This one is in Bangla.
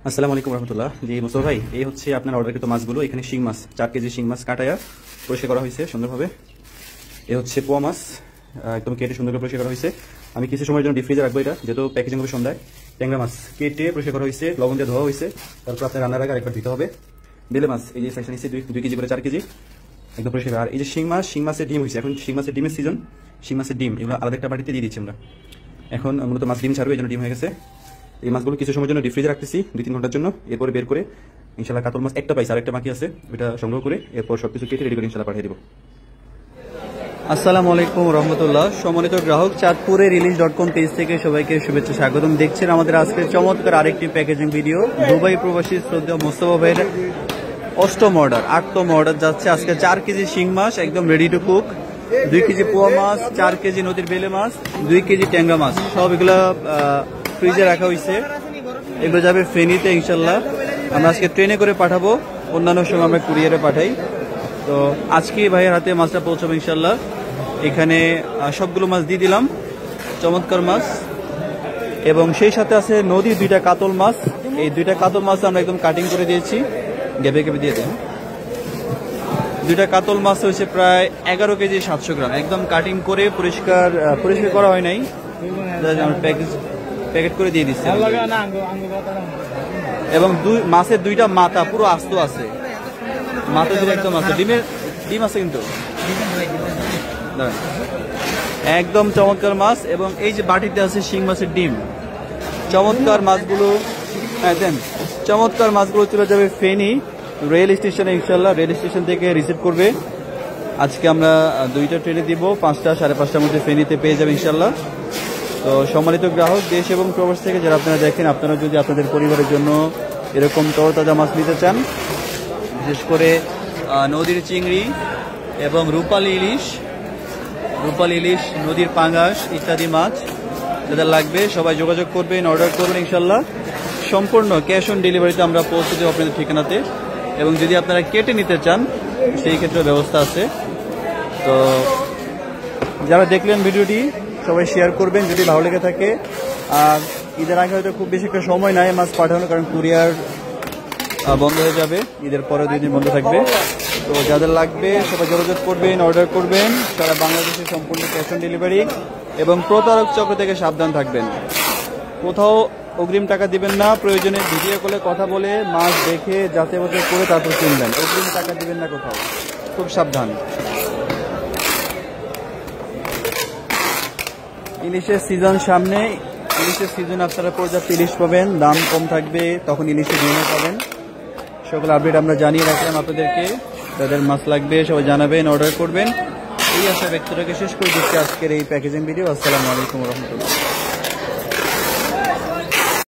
আসসালামু আলাইকুম রহমতুল্লাহ। জি মুস্তফা ভাই, এই হচ্ছে আপনার অর্ডারকৃত মাছগুলো। এখানে শিং মাছ 4 কেজি শিং মাছ কাটায়া পরিষ্কার করা হয়েছে সুন্দরভাবে। এ হচ্ছে পোয়া মাছ, একদম কেটে সুন্দর করে পরিষ্কার করা হয়েছে। আমি কিছু সময়ের জন্য ডিপ ফ্রিজে রাখবো, এটা যেহেতু প্যাকেজিং হবে সন্ধ্যায়। ট্যাংরা মাছ কেটে পরিষ্কার করা হয়েছে, লবণ দিয়ে ধোয়া হয়েছে, তারপর আপনার রান্নার আগে আরেকবার ধুতে হবে। বেলে মাছ এই যে সেকশন নিচ্ছে 2 কেজি করে 4 কেজি একদম পরিষ্কার। আর এই যে শিং মাছের ডিম হয়েছে, এখন শিং মাছের ডিমের সিজন। শিং মাছের ডিম এগুলো আলাদা একটা বাড়িতে দিয়ে দিচ্ছি আমরা। এখন মূলত মাছ ডিম ছাড়বে, এই জন্য ডিম হয়ে গেছে। এই মাছগুলো কিছু সময়ের জন্য ডিপ ফ্রিজে রাখতেছি 2-3 ঘন্টার জন্য। এরপরে বের করে ইনশাল্লাহ কাতল মাছ একটা পাইছে, আরেকটা বাকি আছে, ওইটা সংগ্রহ করে এরপর সবকিছু কেটে রেডি করে ইনশাল্লাহ পাঠিয়ে দিব। আসসালামু আলাইকুম রহমতুল্লাহ। সম্মানিত গ্রাহক, চাঁদপুরের ইলিশ.com পেজ থেকে সবাইকে শুভেচ্ছা স্বাগতম। দেখছেন আমাদের আজকের চমৎকার আরেকটি প্যাকেজিং ভিডিও। দুবাই প্রবাসী শ্রদ্ধেয় মোস্তফা ভাইয়ের 8ম অর্ডার 8তম অর্ডার যাচ্ছে আজকে 4 কেজি শিং মাছ একদম রেডি টু কুক, 2 কেজি পোয়া মাছ, 4 কেজি নদীর বেলে মাছ, 2 কেজি ট্যাংরা মাছ, সব এগুলো ফ্রিজে রাখা হয়েছে। এগুলো যাবে ফেনীতে ইনশাল্লাহ। আমরা আজকে ট্রেনে করে পাঠাবো, অন্যান্য সময় আমরা কুরিয়ারে পাঠাই। তো আজকে ভাইয়ের হাতে মাছটা পৌঁছাবে ইনশাল্লাহ। এখানে সবগুলো মাছ দিয়ে দিলাম, চমৎকার মাছ। এবং সেই সাথে আছে নদীর 2টা কাতল মাছ। এই 2টা কাতল মাছ আমরা একদম কাটিং করে দিয়েছি, গেবে গেবে দিয়ে দেন। 2টা কাতল মাছ হয়েছে প্রায় 11 কেজি 700 গ্রাম, একদম কাটিং করে পরিষ্কার করা হয় নাই, প্যাকেট করে দিয়ে দিচ্ছি। এবং মাছের 2টা মাথা পুরো আস্ত আছে, মাথা দিয়ে একদম আছে। ডিম আছে কিন্তু একদম চমৎকার মাছ। এবং এই যে বাটিতে আছে শিং মাছের ডিম। চমৎকার মাছগুলো চমৎকার মাছগুলো চলে যাবে ফেনী রেল স্টেশনে ইনশাল্লাহ। রেল স্টেশন থেকে রিসিভ করবে। আজকে আমরা 2টা ট্রেনে দিব, 5টা 5:30টার মধ্যে ফেনীতে পেয়ে যাবে ইনশাল্লাহ। তো সম্মানিত গ্রাহক, দেশ এবং প্রবাস থেকে যারা আপনারা দেখেন, আপনারা যদি আপনাদের পরিবারের জন্য এরকম তরতাজা মাছ নিতে চান, বিশেষ করে নদীর চিংড়ি এবং রূপালী ইলিশ, নদীর পাঙ্গাস ইত্যাদি মাছ যাদের লাগবে সবাই যোগাযোগ করবেন, অর্ডার করবেন ইনশাল্লাহ। সম্পূর্ণ ক্যাশ অন ডেলিভারিতে আমরা পৌঁছে দেবো আপনাদের ঠিকানাতে। এবং যদি আপনারা কেটে নিতে চান সেই ক্ষেত্রে ব্যবস্থা আছে। তো যারা দেখলেন ভিডিওটি সবাই শেয়ার করবেন যদি ভালো লেগে থাকে। আর ঈদের আগে হয়তো খুব বেশি একটা সময় নাই মাছ পাঠানো, কারণ কুরিয়ার বন্ধ হয়ে যাবে, ঈদের পরে 2 দিন বন্ধ থাকবে। তো যাদের লাগবে সবাই যোগাযোগ করবেন, অর্ডার করবেন। সারা বাংলাদেশে সম্পূর্ণ ক্যাশ অন ডেলিভারি। এবং প্রতারক চক্র থেকে সাবধান থাকবেন, কোথাও অগ্রিম টাকা দিবেন না। প্রয়োজনে ভিডিও কলে কথা বলে মাছ দেখে যাচাই বাছাই করে তারপর কিনবেন, অগ্রিম টাকা দিবেন না কোথাও, খুব সাবধান। ইলিশের সিজন সামনে, ইলিশের সিজন আপনারা পর্যাপ্ত ইলিশ পাবেন, দাম কম থাকবে, তখন ইলিশের ডিমও পাবেন। সকল আপডেট আমরা জানিয়ে রাখলাম আপনাদেরকে। যাদের মাছ লাগবে সবাই জানাবেন, অর্ডার করবেন। এই আশা ব্যক্ত রেখে শেষ করে দিচ্ছি আজকের এই প্যাকেজিং ভিডিও। আসসালামু আলাইকুম রহমতুল্লাহ।